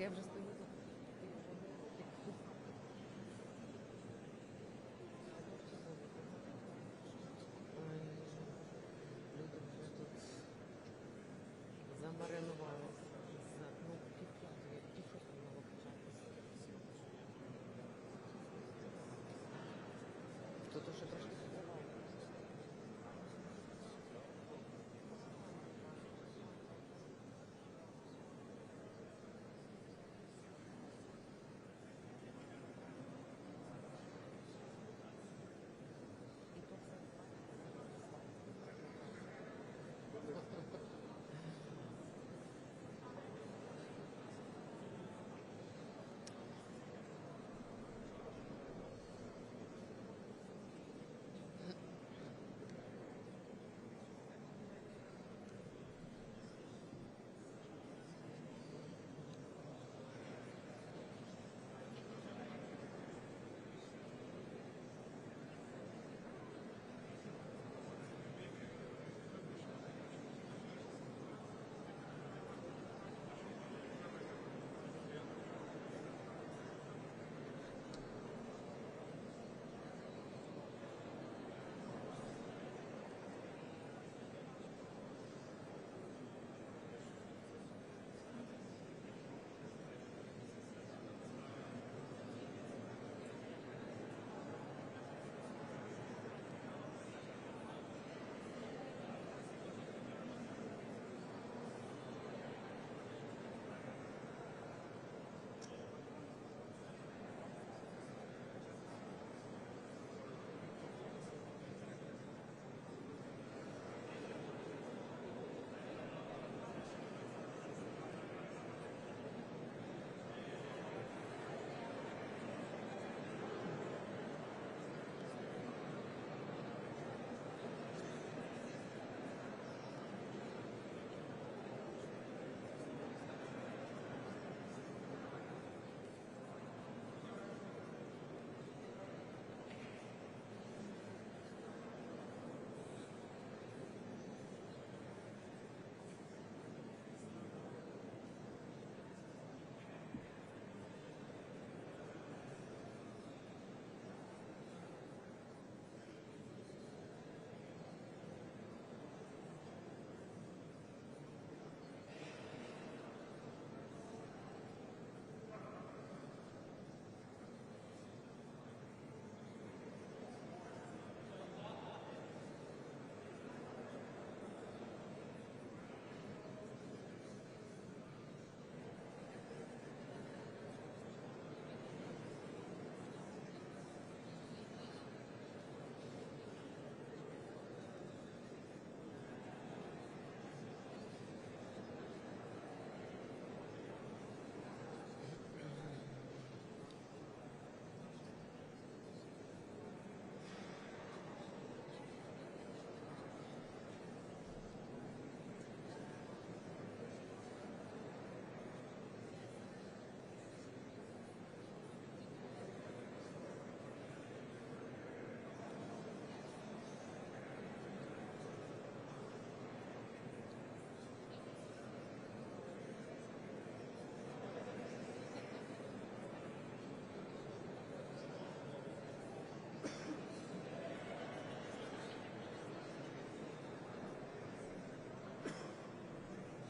я вже стою тут. Люди вже тут замаринувалися. Ну, півп'ятої, півшостої мало початися. Тут уже трошки підриває.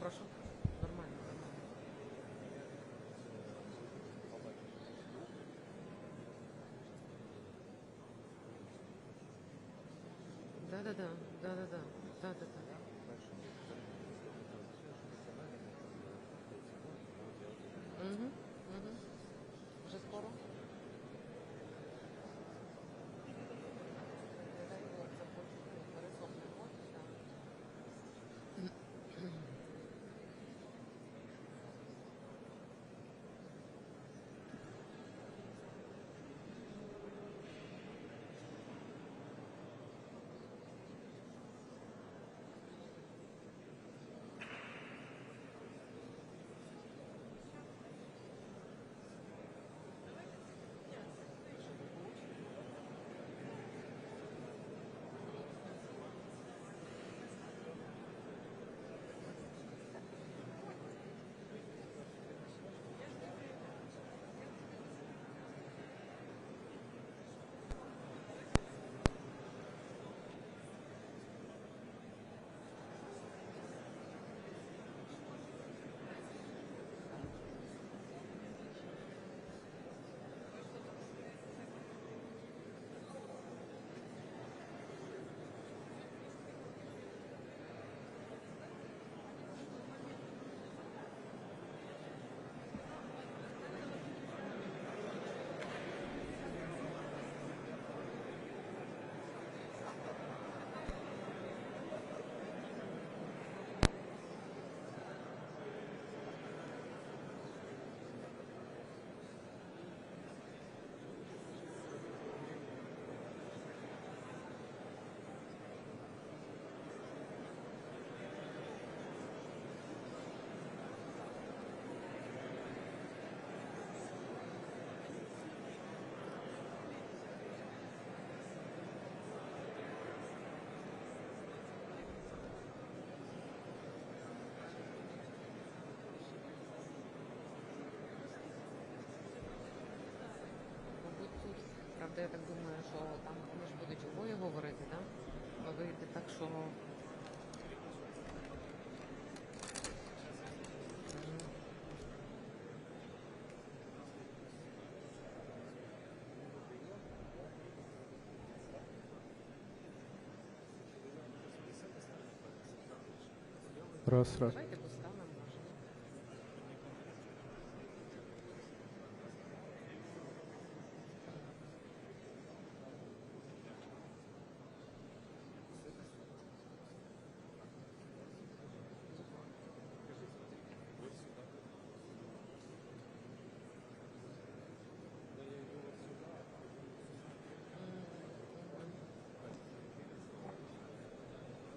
Прошу. Нормально, нормально. Да-да-да, да-да-да, да-да-да. Угу, угу. Вже скоро? Не дай Бог, захочу, пересохне воду, так. Тобто я так думаю, що там вони ж будуть обоє говорити, так? Да? Вийде так, що... Раз. Давайте поставимо, може.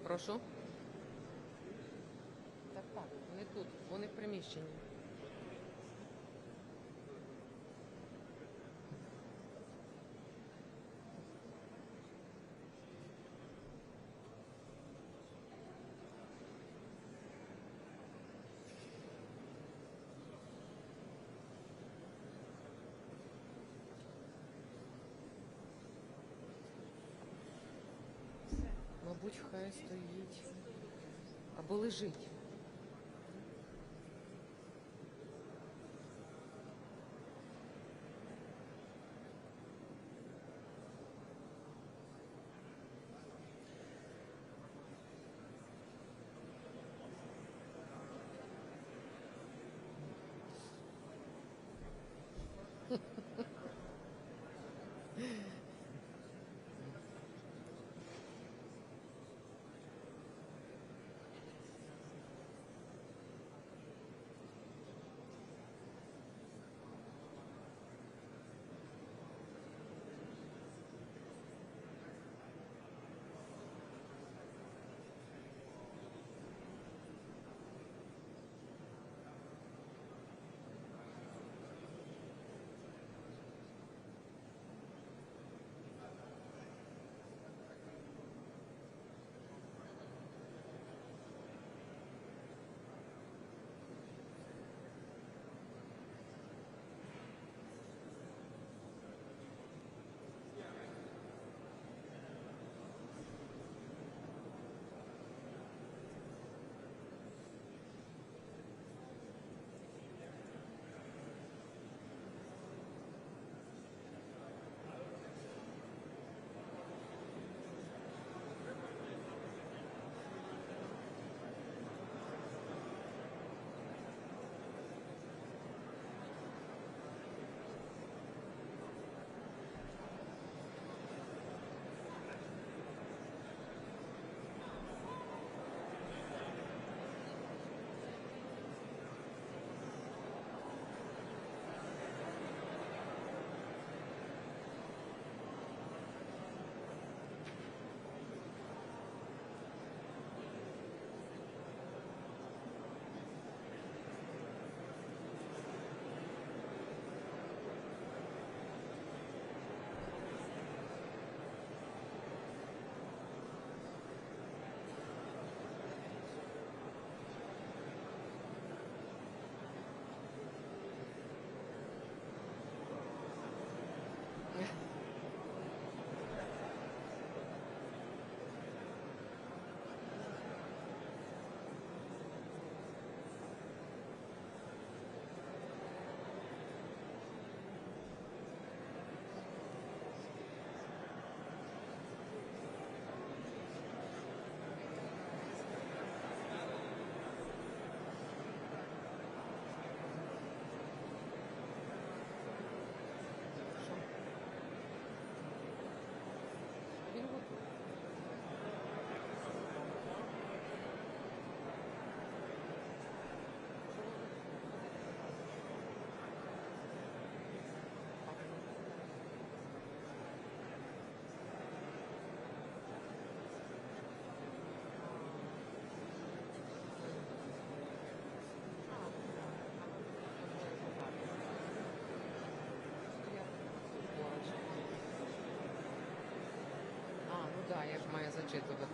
Прошу. Так, вони тут, вони в приміщенні. Мабуть, хай стоїть. Або лежить. Да, я ж маю зачитувати.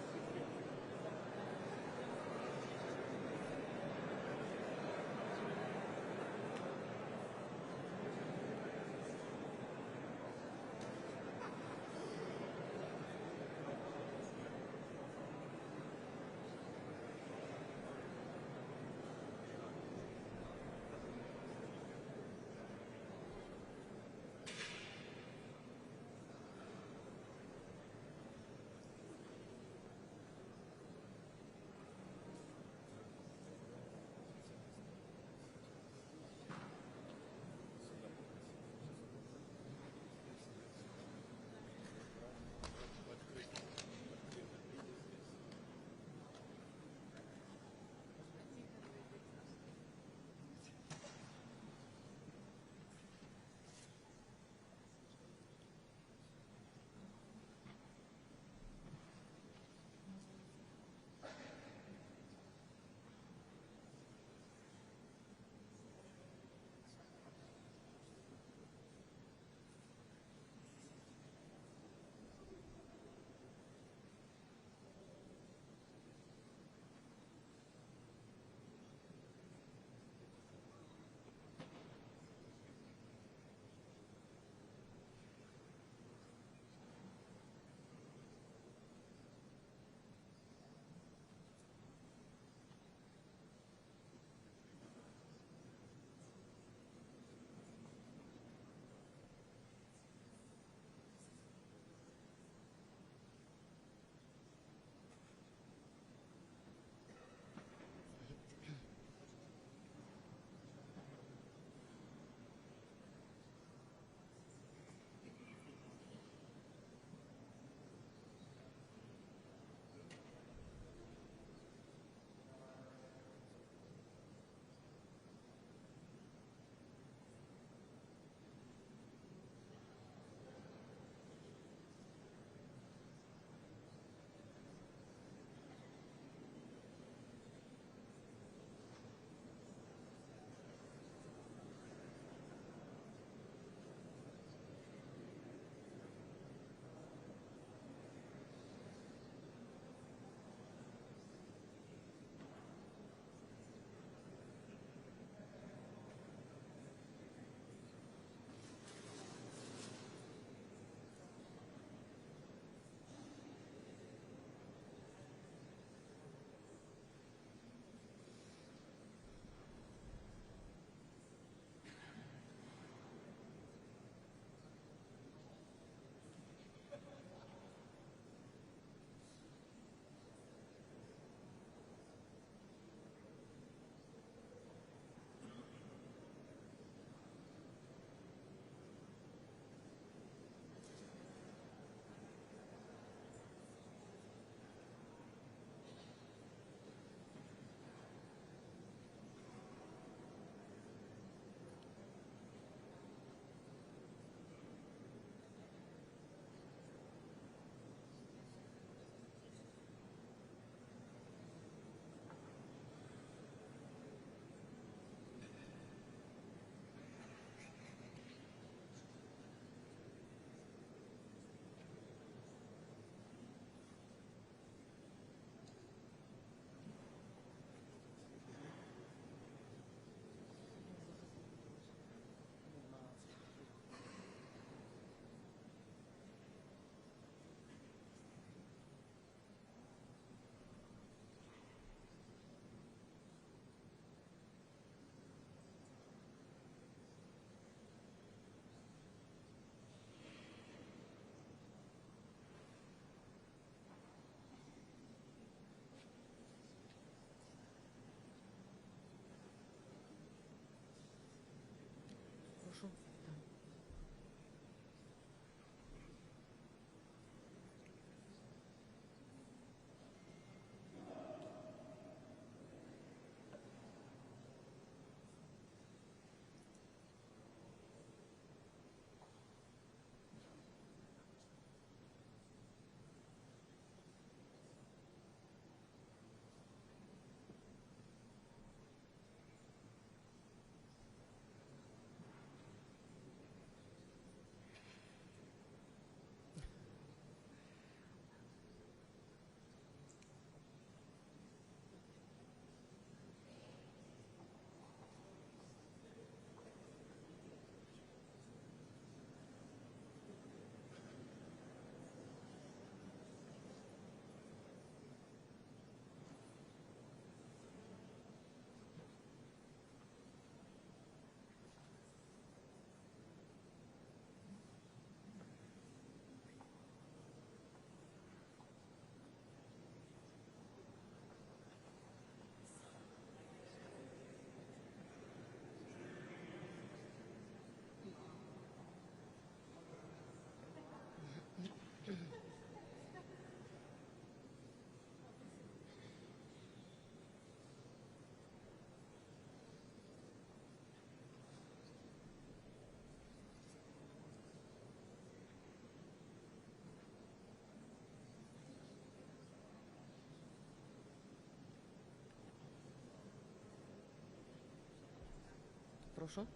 Прошу.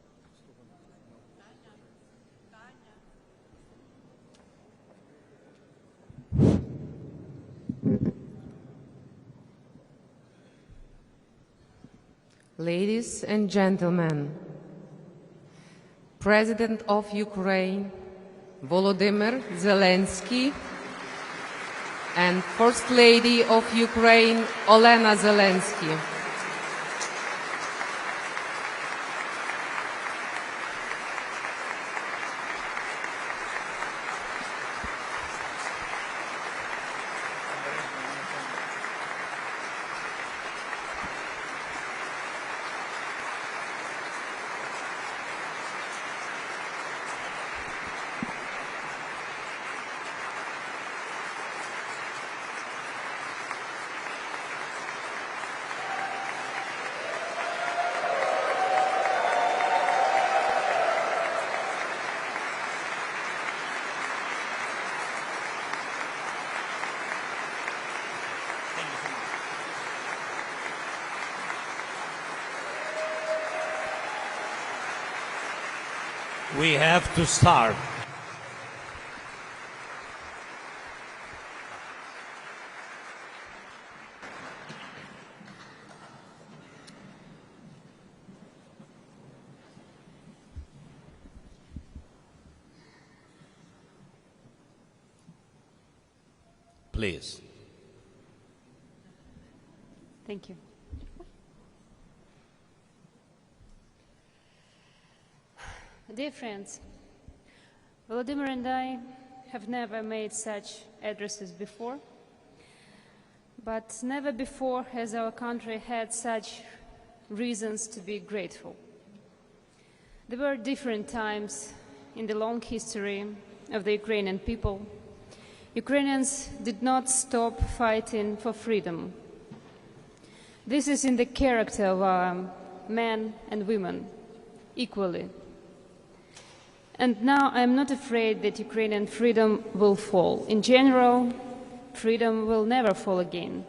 Ladies and gentlemen, President of Ukraine, Volodymyr Zelenskiy, and First Lady of Ukraine, Olena Zelensky. We have to start. Please. Thank you. Dear friends, Volodymyr and I have never made such addresses before, but never before has our country had such reasons to be grateful. There were different times in the long history of the Ukrainian people. Ukrainians did not stop fighting for freedom. This is in the character of our men and women equally. And now I'm not afraid that Ukrainian freedom will fall. In general, freedom will never fall again.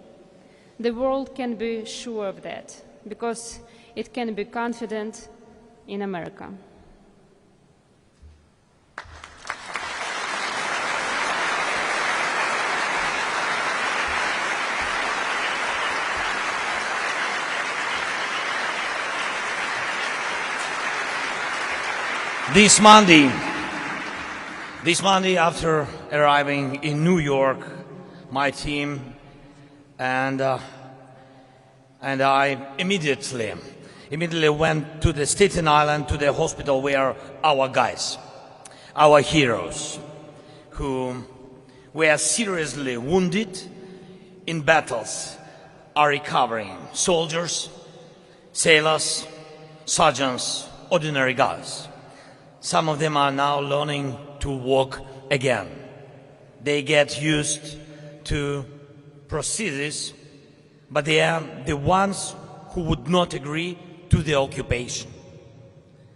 The world can be sure of that, because it can be confident in America. This Monday, after arriving in New York, my team and I immediately went to the Staten Island, to the hospital where our guys, our heroes, who were seriously wounded in battles, are recovering. Soldiers, sailors, sergeants, ordinary guys. Some of them are now learning to walk again. They get used to procedures, but they are the ones who would not agree to the occupation.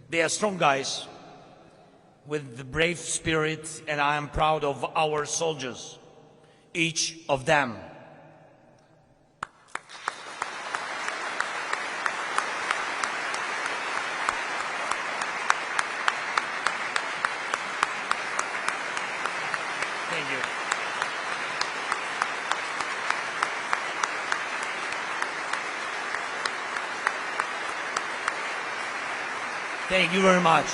They are strong guys with the brave spirit, and I am proud of our soldiers, each of them. Thank you. Thank you very much.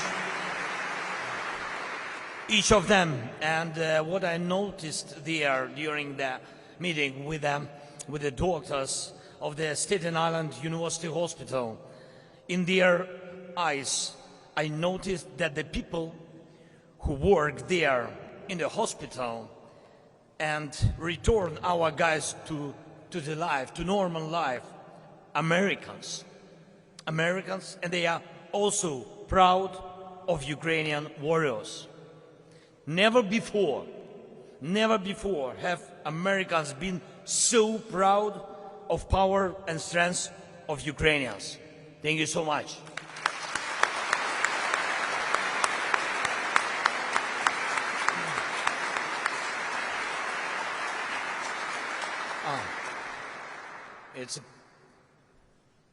Each of them, and what I noticed there during the meeting with them, with the doctors of the Staten Island University Hospital, in their eyes, I noticed that the people who work there in the hospital and return our guys to the life, to normal life, Americans, and they are also proud of Ukrainian warriors. Never before have Americans been so proud of power and strength of Ukrainians. Thank you so much.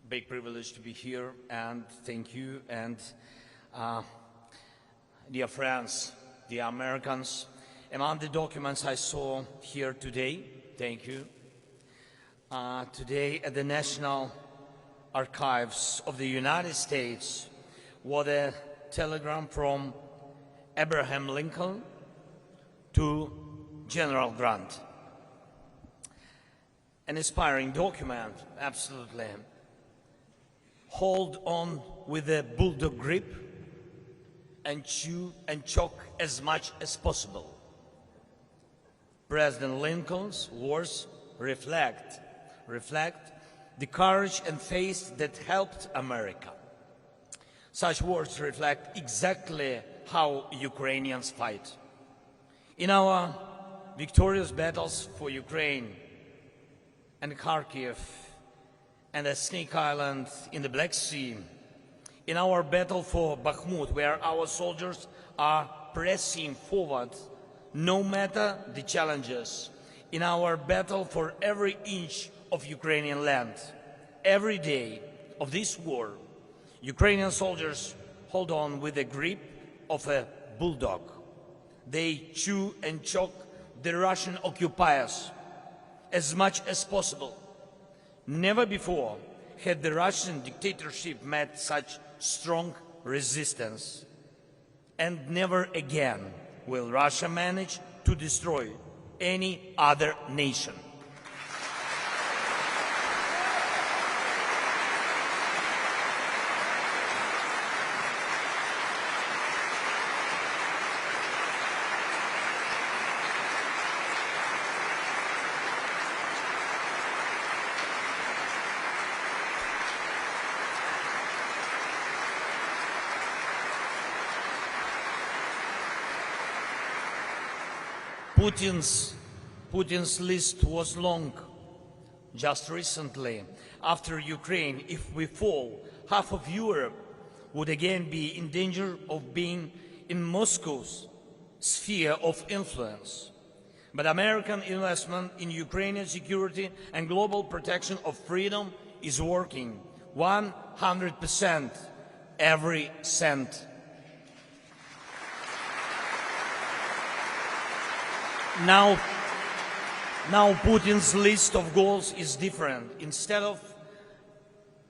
big privilege to be here, and thank you. And dear friends, dear Americans, among the documents I saw here today, thank you, today at the National Archives of the United States was a telegram from Abraham Lincoln to General Grant. An inspiring document, absolutely. Hold on with a bulldog grip and chew and choke as much as possible. President Lincoln's words reflect the courage and faith that helped America. Such words reflect exactly how Ukrainians fight. In our victorious battles for Ukraine and Kharkiv and the Snake Island in the Black Sea, in our battle for Bakhmut, where our soldiers are pressing forward no matter the challenges, in our battle for every inch of Ukrainian land, every day of this war, Ukrainian soldiers hold on with the grip of a bulldog. They chew and choke the Russian occupiers as much as possible. Never before had the Russian dictatorship met such strong resistance. And never again will Russia manage to destroy any other nation. Putin's list was long. Just recently, after Ukraine, if we fall, half of Europe would again be in danger of being in Moscow's sphere of influence. But American investment in Ukrainian security and global protection of freedom is working 100%, every cent. Now Putin's list of goals is different. Instead of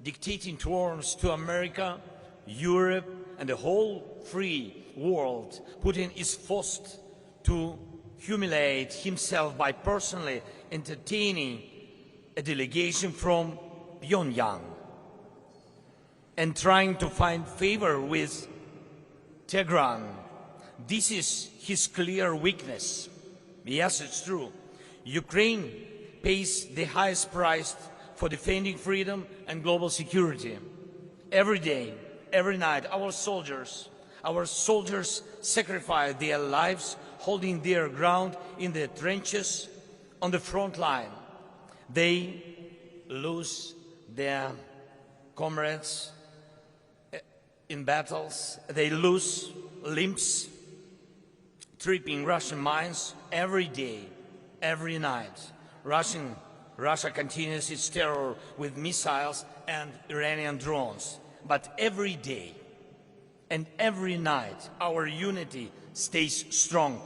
dictating terms to America, Europe, and the whole free world, Putin is forced to humiliate himself by personally entertaining a delegation from Pyongyang and trying to find favor with Tehran. This is his clear weakness. Yes, it's true. Ukraine pays the highest price for defending freedom and global security. Every day, every night, our soldiers sacrifice their lives holding their ground in the trenches on the front line. They lose their comrades in battles. They lose limbs, tripping Russian mines every day, every night. Russia continues its terror with missiles and Iranian drones. But every day and every night, our unity stays strong.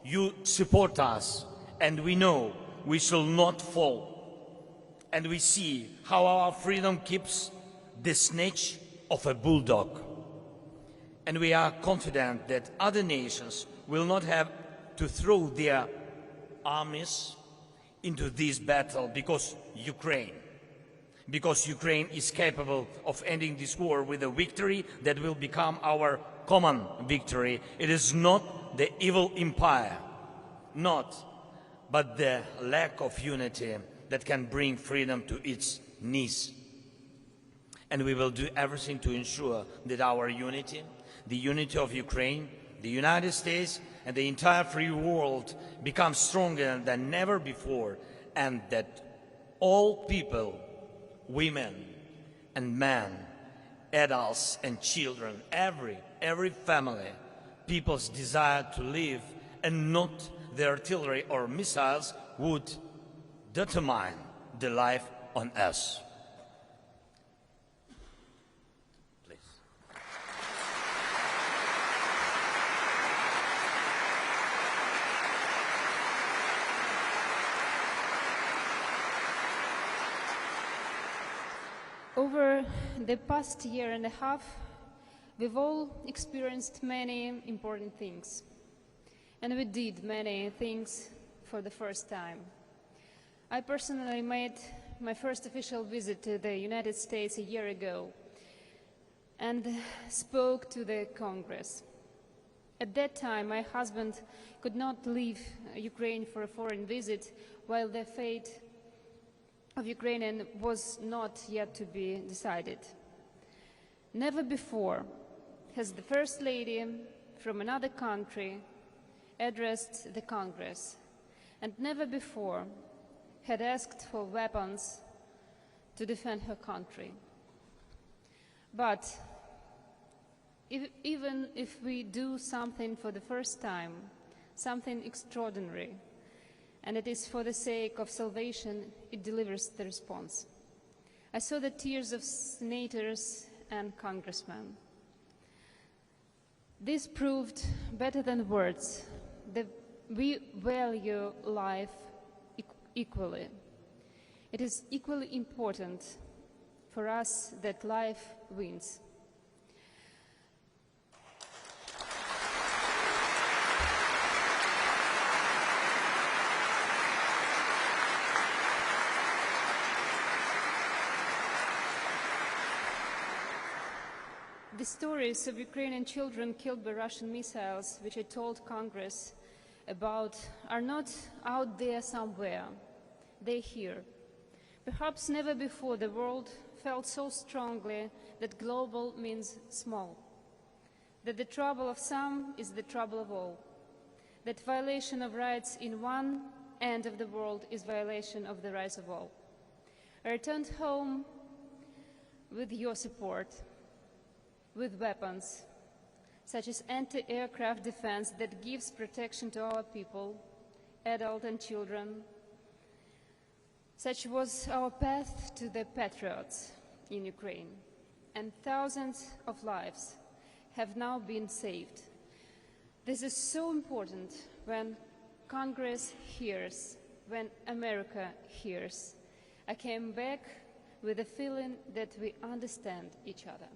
You support us, and we know we shall not fall. And we see how our freedom keeps the snatch of a bulldog. And we are confident that other nations will not have to throw their armies into this battle because Ukraine is capable of ending this war with a victory that will become our common victory. It is not the evil empire, but the lack of unity that can bring freedom to its knees. And we will do everything to ensure that our unity, the unity of Ukraine, the United States, and the entire free world becomes stronger than ever before, and that all people, women and men, adults and children, every family, people's desire to live and not the artillery or missiles would determine the life on us. Over the past year and a half, we've all experienced many important things. And we did many things for the first time. I personally made my first official visit to the United States a year ago and spoke to the Congress. At that time, my husband could not leave Ukraine for a foreign visit while the fate of Ukraine was not yet to be decided. Never before has the First Lady from another country addressed the Congress, and never before had asked for weapons to defend her country. But even if we do something for the first time, something extraordinary, and it is for the sake of salvation, it delivers the response. I saw the tears of senators and congressmen. This proved better than words that we value life equally. It is equally important for us that life wins. The stories of Ukrainian children killed by Russian missiles, which I told Congress about, are not out there somewhere. They're here. Perhaps never before the world felt so strongly that global means small, that the trouble of some is the trouble of all, that violation of rights in one end of the world is violation of the rights of all. I returned home with your support, with weapons, such as anti-aircraft defense that gives protection to our people, adults and children. Such was our path to the patriots in Ukraine, and thousands of lives have now been saved. This is so important when Congress hears, when America hears. I came back with a feeling that we understand each other.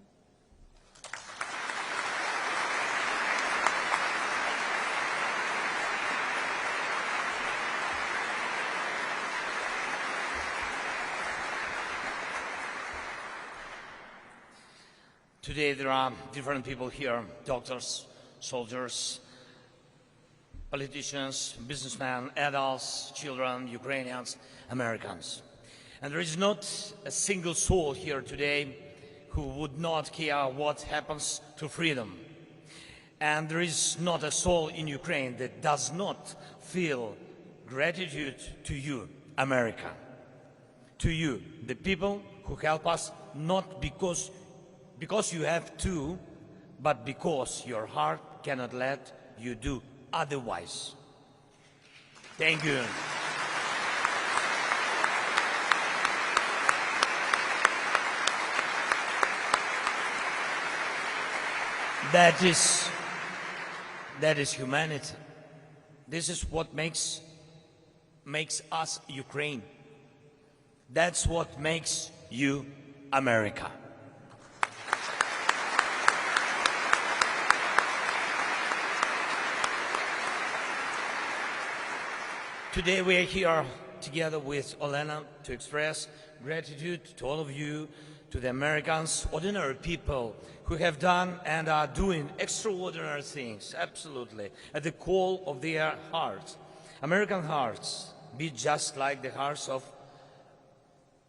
Today there are different people here, doctors, soldiers, politicians, businessmen, adults, children, Ukrainians, Americans. And there is not a single soul here today who would not care what happens to freedom. And there is not a soul in Ukraine that does not feel gratitude to you, America. To you, the people who help us, not because you have to, but because your heart cannot let you do otherwise. Thank you. That is humanity. This is what makes us Ukraine. That's what makes you America. Today we are here together with Olena to express gratitude to all of you, to the Americans, ordinary people who have done and are doing extraordinary things, absolutely, at the call of their hearts. American hearts beat just like the hearts of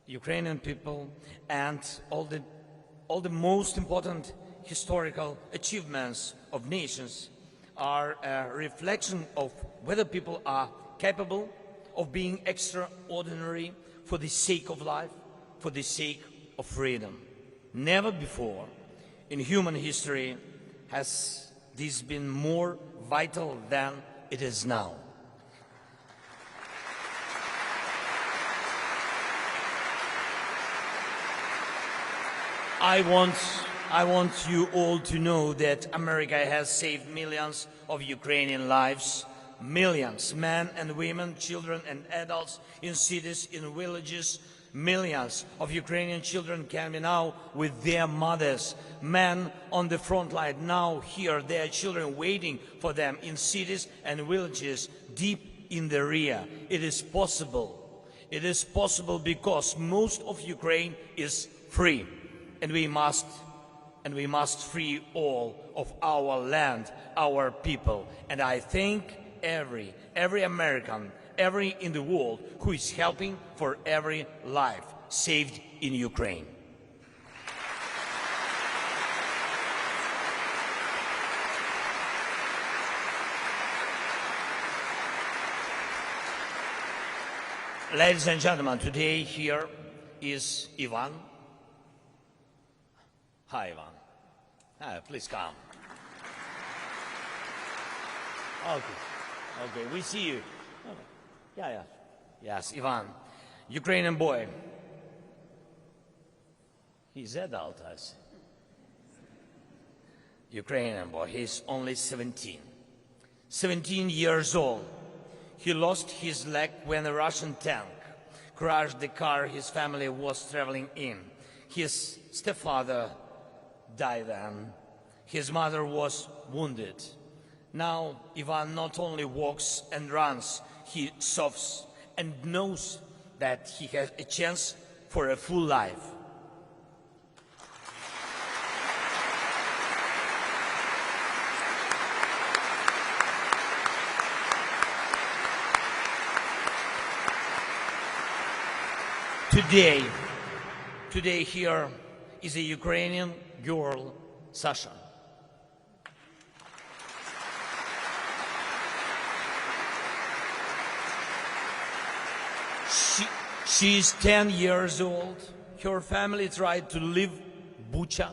Ukrainian people, and all the most important historical achievements of nations are a reflection of whether people are capable of being extraordinary for the sake of life, for the sake of freedom. Never before in human history has this been more vital than it is now. I want you all to know that America has saved millions of Ukrainian lives. Millions, men and women, children and adults, in cities, in villages, Millions of Ukrainian children can be now with their mothers. Men on the front line now hear their children waiting for them in cities and villages deep in the rear. It is possible. It is possible because most of Ukraine is free, and we must free all of our land, our people. And I thank every American, every in the world who is helping for every life saved in Ukraine. Ladies and gentlemen, today here is Ivan. Hi, Ivan. Please come. Okay, we see you. Okay. Yeah. Yes, Ivan, Ukrainian boy. He's adult, I see. Ukrainian boy, he's only 17. 17 years old. He lost his leg when a Russian tank crashed the car his family was traveling in. His stepfather died then. His mother was wounded. Now Ivan not only walks and runs, he surfs and knows that he has a chance for a full life. Today here is a Ukrainian girl, Sasha. She is 10 years old. Her family tried to leave Bucha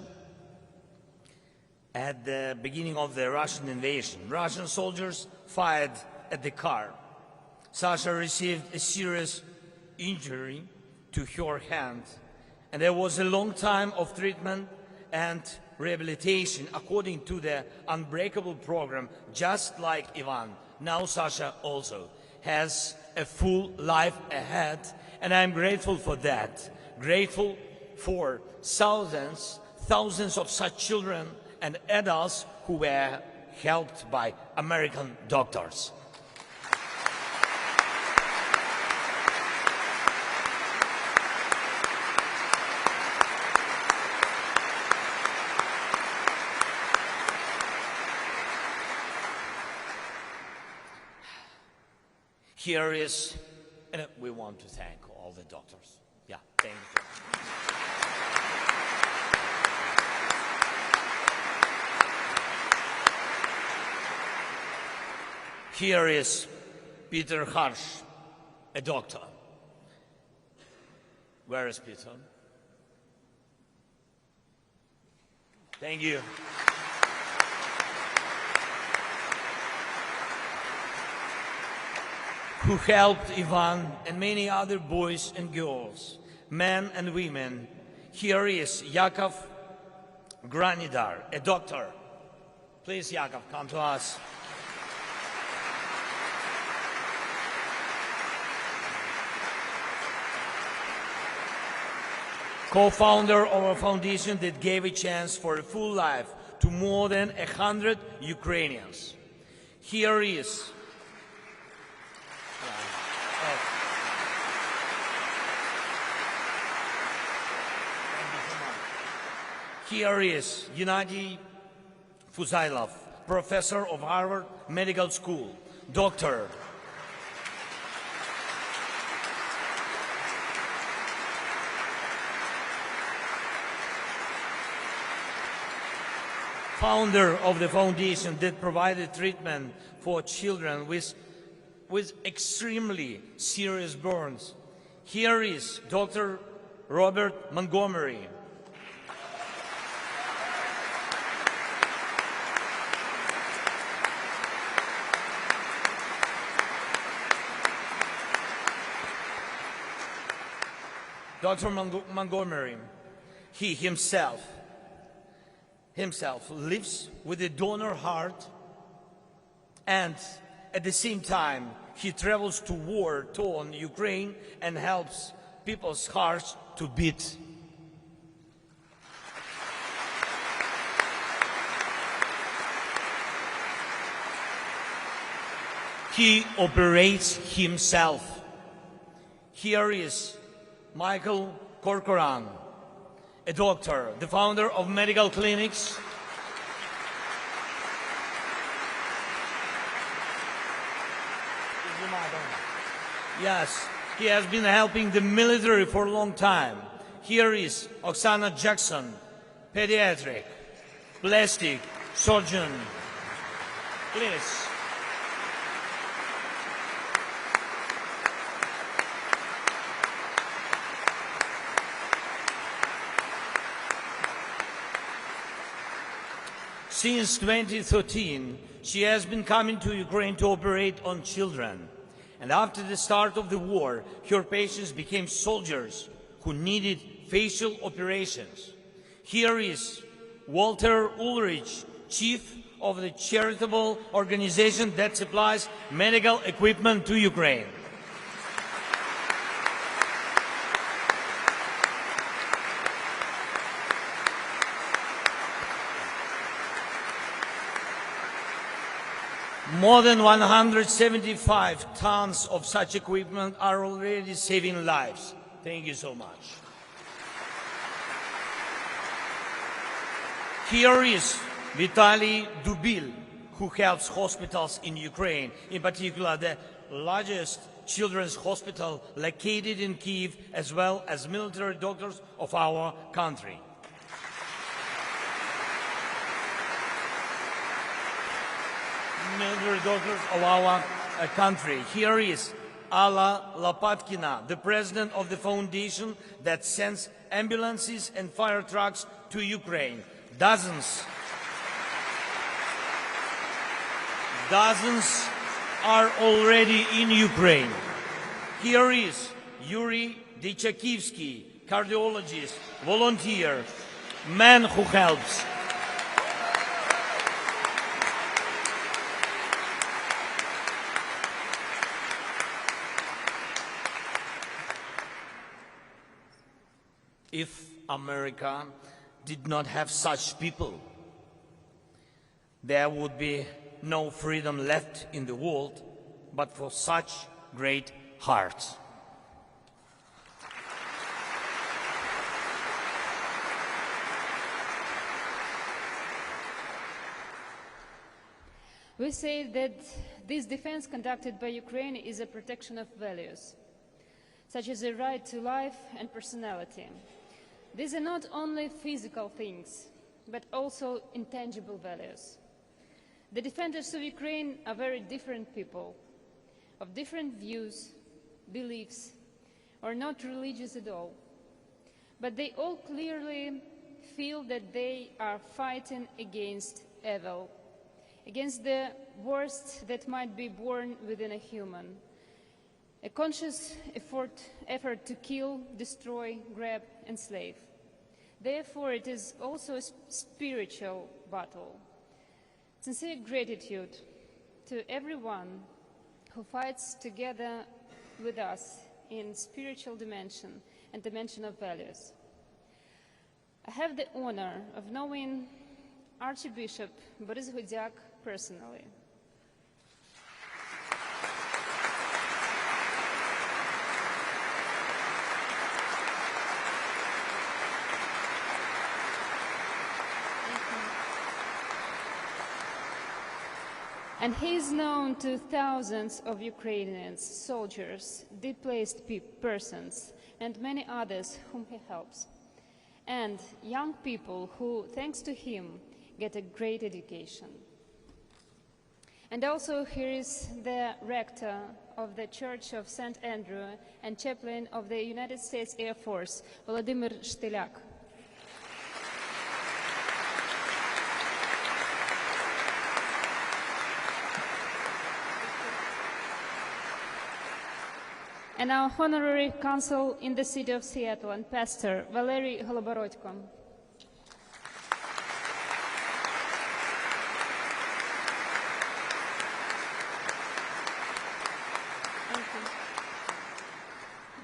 at the beginning of the Russian invasion. Russian soldiers fired at the car. Sasha received a serious injury to her hand, and there was a long time of treatment and rehabilitation according to the Unbreakable program, just like Ivan. Now Sasha also has a full life ahead, and I'm grateful for that. Grateful for thousands of such children and adults who were helped by American doctors. Here is, and we want to thank all the doctors. Yeah, thank you. Here is Peter Harsh, a doctor. Where is Peter? Thank you. Who helped Ivan and many other boys and girls, men and women. Here is Yakov Granidar, a doctor. Please, Yakov, come to us. Co-founder of a foundation that gave a chance for a full life to more than 100 Ukrainians. Here is Gennady Fuzailov, professor of Harvard Medical School, doctor. Founder of the foundation that provided treatment for children with extremely serious burns. Here is Dr. Robert Montgomery. Dr. Montgomery, he himself lives with a donor heart, and at the same time he travels to war-torn Ukraine and helps people's hearts to beat. He operates himself. Here is Michael Corcoran, a doctor, the founder of medical clinics. Yes, he has been helping the military for a long time. Here is Oksana Jackson, pediatric, plastic surgeon. Please. Since 2013, she has been coming to Ukraine to operate on children. And after the start of the war, her patients became soldiers who needed facial operations. Here is Walter Ulrich, chief of the charitable organization that supplies medical equipment to Ukraine. More than 175 tons of such equipment are already saving lives. Thank you so much. Here is Vitaly Dubil, who helps hospitals in Ukraine, in particular the largest children's hospital located in Kyiv, as well as military doctors of our country. Military doctors of our country. Here is Alla Lopatkina, the president of the foundation that sends ambulances and fire trucks to Ukraine. Dozens are already in Ukraine. Here is Yuri Dechakivsky, cardiologist, volunteer, man who helps. If America did not have such people, there would be no freedom left in the world, but for such great hearts. We say that this defense conducted by Ukraine is a protection of values, such as the right to life and personality. These are not only physical things, but also intangible values. The defenders of Ukraine are very different people, of different views, beliefs, or not religious at all. But they all clearly feel that they are fighting against evil, against the worst that might be born within a human. A conscious effort to kill, destroy, grab, enslave. Therefore, it is also a spiritual battle. Sincere gratitude to everyone who fights together with us in spiritual dimension and dimension of values. I have the honor of knowing Archbishop Boris Gudyak personally. And he is known to thousands of Ukrainians, soldiers, displaced persons, and many others whom he helps. And young people who, thanks to him, get a great education. And also here is the rector of the Church of St. Andrew and chaplain of the United States Air Force, Volodymyr Zelenskiy. And our honorary consul in the city of Seattle and pastor, Valery Holoborodko.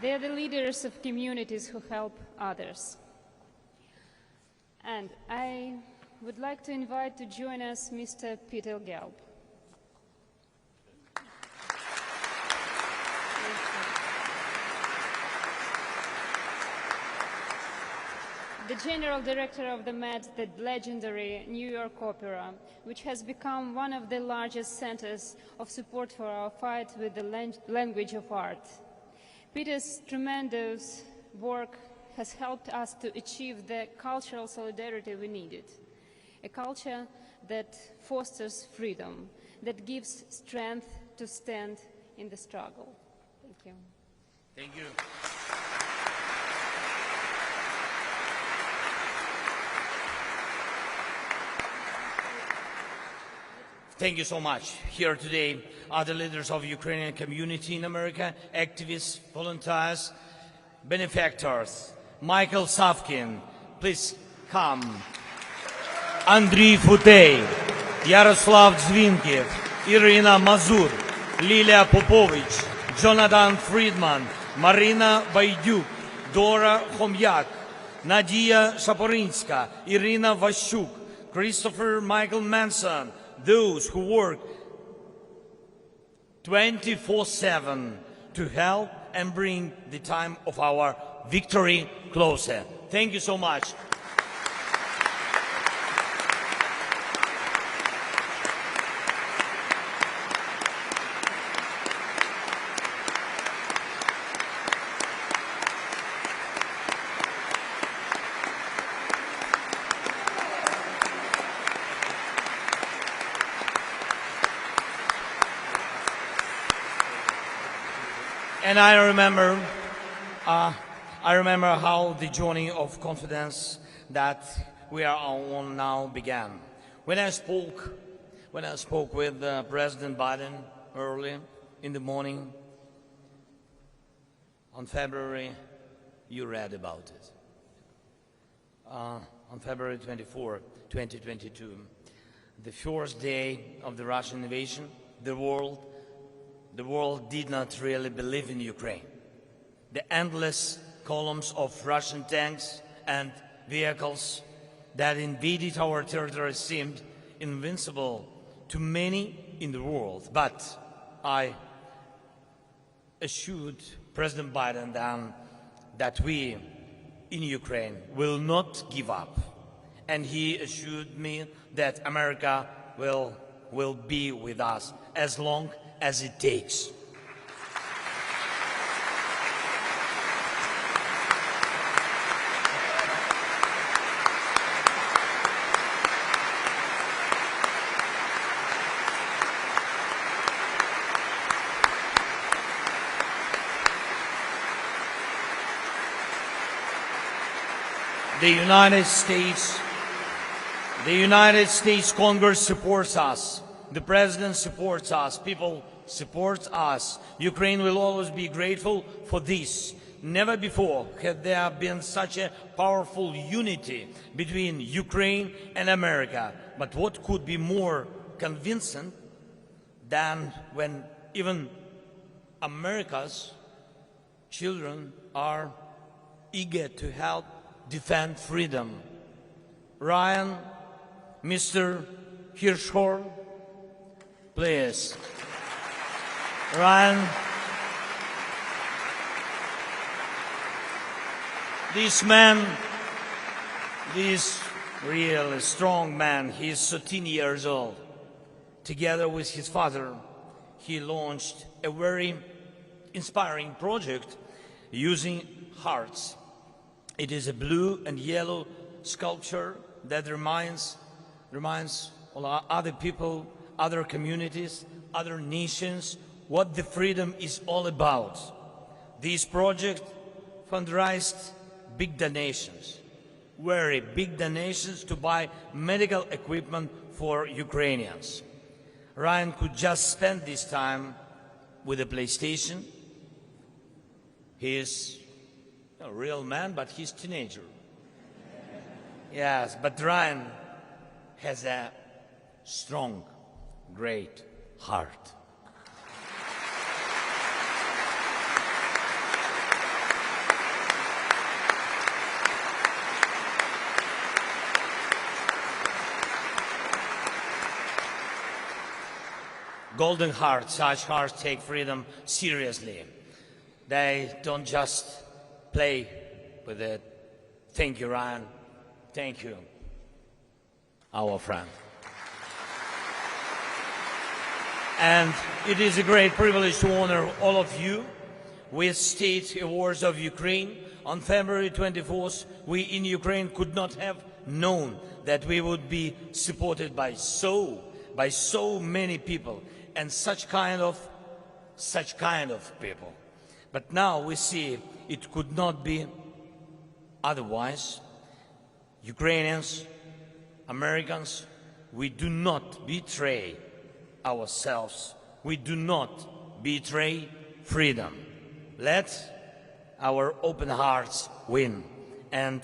They are the leaders of communities who help others. And I would like to invite to join us Mr. Peter Gelb. The General Director of the Met, the legendary New York Opera, which has become one of the largest centers of support for our fight with the language of art. Peter's tremendous work has helped us to achieve the cultural solidarity we needed, a culture that fosters freedom, that gives strength to stand in the struggle. Thank you. Thank you. Thank you so much. Here today are the leaders of the Ukrainian community in America, activists, volunteers, benefactors. Michael Savkin, please come. Andriy Futey, Yaroslav Dzvinkiev, Irina Mazur, Lilia Popovich, Jonathan Friedman, Marina Baidyuk, Dora Khomyak, Nadia Shaporinska, Irina Vashchuk, Christopher Michael Manson, those who work 24/7 to help and bring the time of our victory closer. Thank you so much. And I remember how the journey of confidence that we are on now began. When I spoke with President Biden early in the morning on February, you read about it. On February 24, 2022, the first day of the Russian invasion, the world did not really believe in Ukraine. The endless columns of Russian tanks and vehicles that invaded our territory seemed invincible to many in the world. But I assured President Biden then that we in Ukraine will not give up. And he assured me that America will be with us as long as it takes. The United States Congress supports us. The President supports us. People support us. Ukraine will always be grateful for this. Never before had there been such a powerful unity between Ukraine and America. But what could be more convincing than when even America's children are eager to help defend freedom? Ryan, Mr. Hirschhorn, please. Ryan, this man, this really strong man, he's 13 years old. Together with his father, he launched a very inspiring project using hearts. It is a blue and yellow sculpture that reminds all other people, other communities, other nations what the freedom is all about. This project fundraised big donations, very big donations to buy medical equipment for Ukrainians. Ryan could just spend this time with a PlayStation. He is a real man, but he's a teenager. Yes, but Ryan has a strong, great heart. golden hearts, such hearts take freedom seriously. They don't just play with it. Thank you, Ryan. Thank you, our friend. And it is a great privilege to honor all of you with State Awards of Ukraine. On February 24th, we in Ukraine could not have known that we would be supported by so many people and such kind of people. But now we see it could not be otherwise. Ukrainians, Americans, we do not betray ourselves. We do not betray freedom. Let our open hearts win. And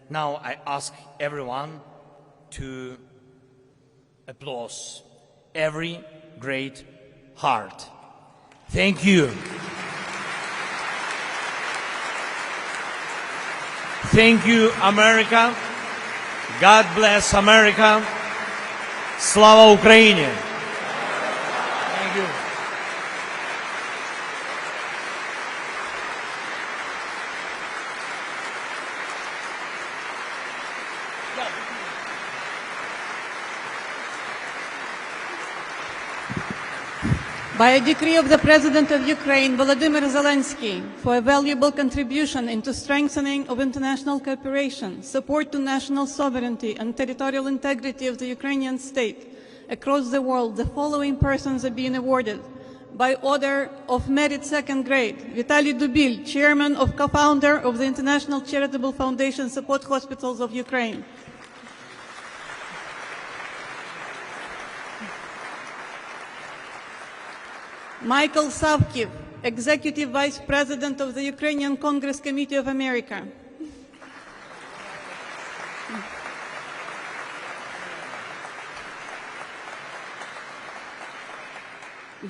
now I ask everyone to applaud every great heart. Thank you. Thank you, America. God bless America. Slava Ukraini. Thank you. By a decree of the President of Ukraine, Volodymyr Zelenskiy, for a valuable contribution into strengthening of international cooperation, support to national sovereignty and territorial integrity of the Ukrainian state across the world, the following persons are being awarded. By order of merit second grade, Vitaly Dubil, chairman of co-founder of the International Charitable Foundation Support Hospitals of Ukraine. Michael Savkiv, Executive Vice President of the Ukrainian Congress Committee of America.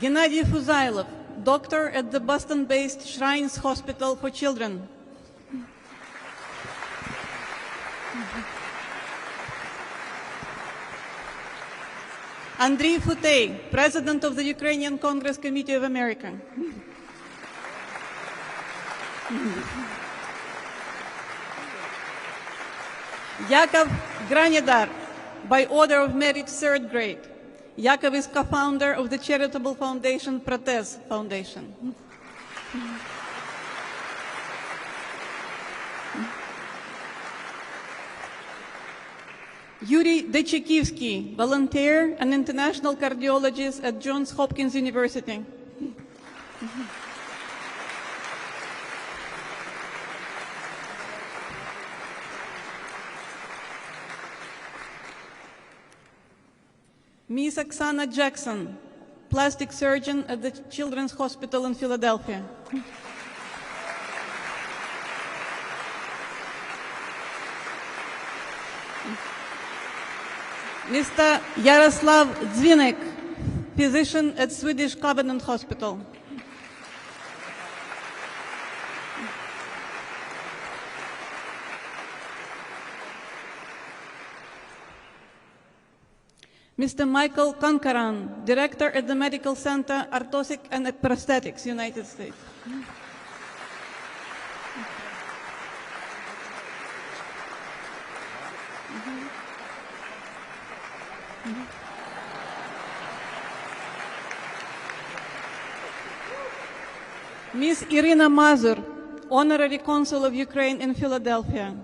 Gennady Fuzailov, doctor at the Boston-based Shrines Hospital for Children. Andriy Futey, President of the Ukrainian Congress Committee of America. Yakov Granidar, by order of merit third grade. Yakov is co-founder of the charitable foundation Protez Foundation. Yuri Dechikivsky, volunteer and international cardiologist at Johns Hopkins University. Miss Oksana Jackson, plastic surgeon at the Children's Hospital in Philadelphia. Mr. Yaroslav Zvinek, physician at Swedish Covenant Hospital. Mr. Michael Conkaran, director at the Medical Center Orthotic and Prosthetics, United States. Ms. Irina Mazur, Honorary Consul of Ukraine in Philadelphia.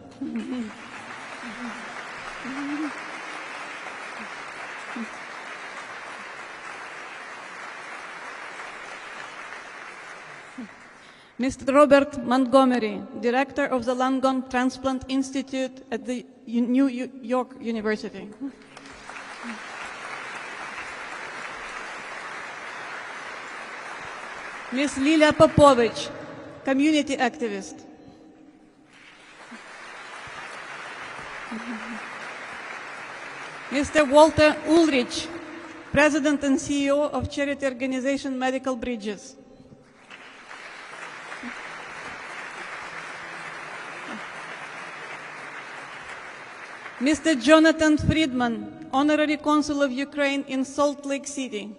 Mr. Robert Montgomery, Director of the Lung Transplant Institute at the New York University. Ms. Lilia Popovich, community activist. Mr. Walter Ulrich, President and CEO of charity organization Medical Bridges. Mr. Jonathan Friedman, Honorary Consul of Ukraine in Salt Lake City.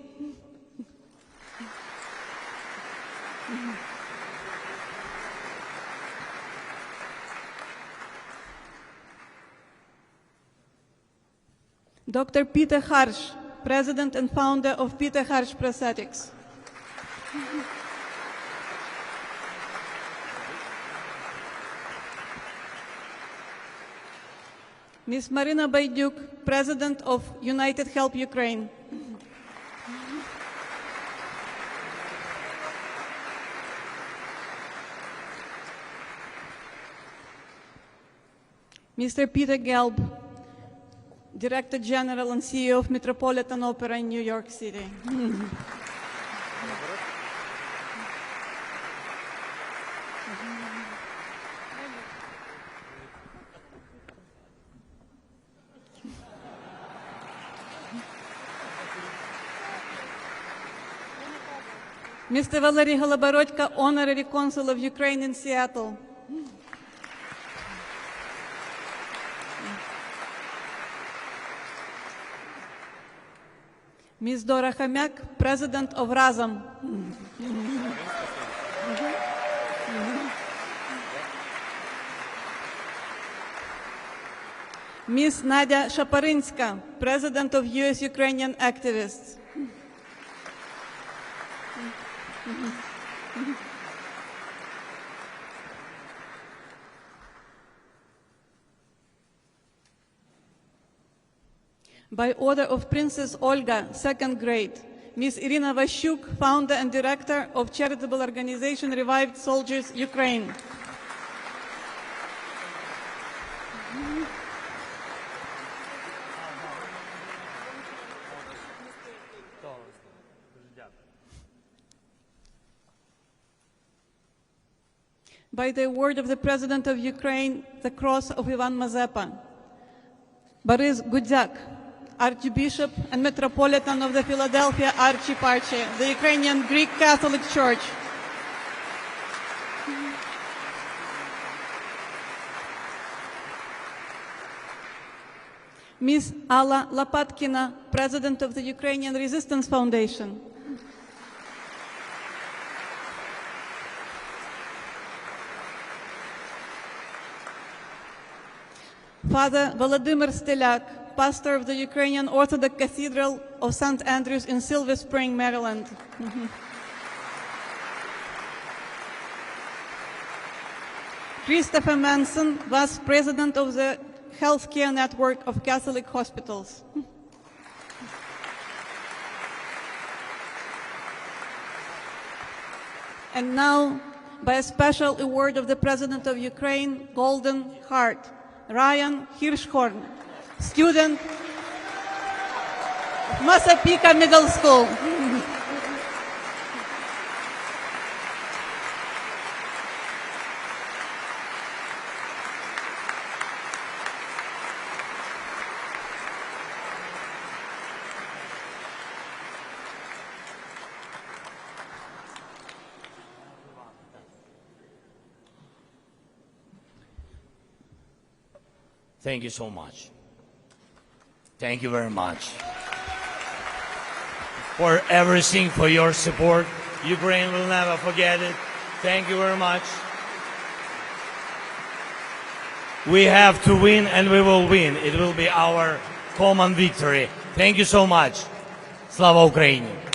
Dr. Peter Harsh, President and founder of Peter Harsh Prosthetics. Ms. Marina Bayduk, President of United Help Ukraine. Mr. Peter Gelb, Director General and CEO of Metropolitan Opera in New York City. Mr. Valery Holoborodko, Honorary Consul of Ukraine in Seattle. Ms. Dora Khomyak, President of Razom. Ms. Nadia Shaparinska, President of US-Ukrainian Activists. By order of Princess Olga, 2nd grade, Ms. Irina Vashuk, founder and director of charitable organization Revived Soldiers, Ukraine. By the award of the President of Ukraine, the Cross of Ivan Mazepa, Boris Gudyak, Archbishop and Metropolitan of the Philadelphia Archieparchy, the Ukrainian Greek Catholic Church. Ms. Alla Lopatkina, President of the Ukrainian Resistance Foundation. Father Volodymyr Stelyak, pastor of the Ukrainian Orthodox Cathedral of St. Andrews in Silver Spring, Maryland. Christopher Manson, Vice President of the Healthcare Network of Catholic Hospitals. And now, by a special award of the President of Ukraine, Golden Heart, Ryan Hirschhorn, student of Massapequa Middle School. Thank you so much. Thank you very much for everything, for your support. Ukraine will never forget it. Thank you very much. We have to win, and we will win. It will be our common victory. Thank you so much. Slava Ukraini!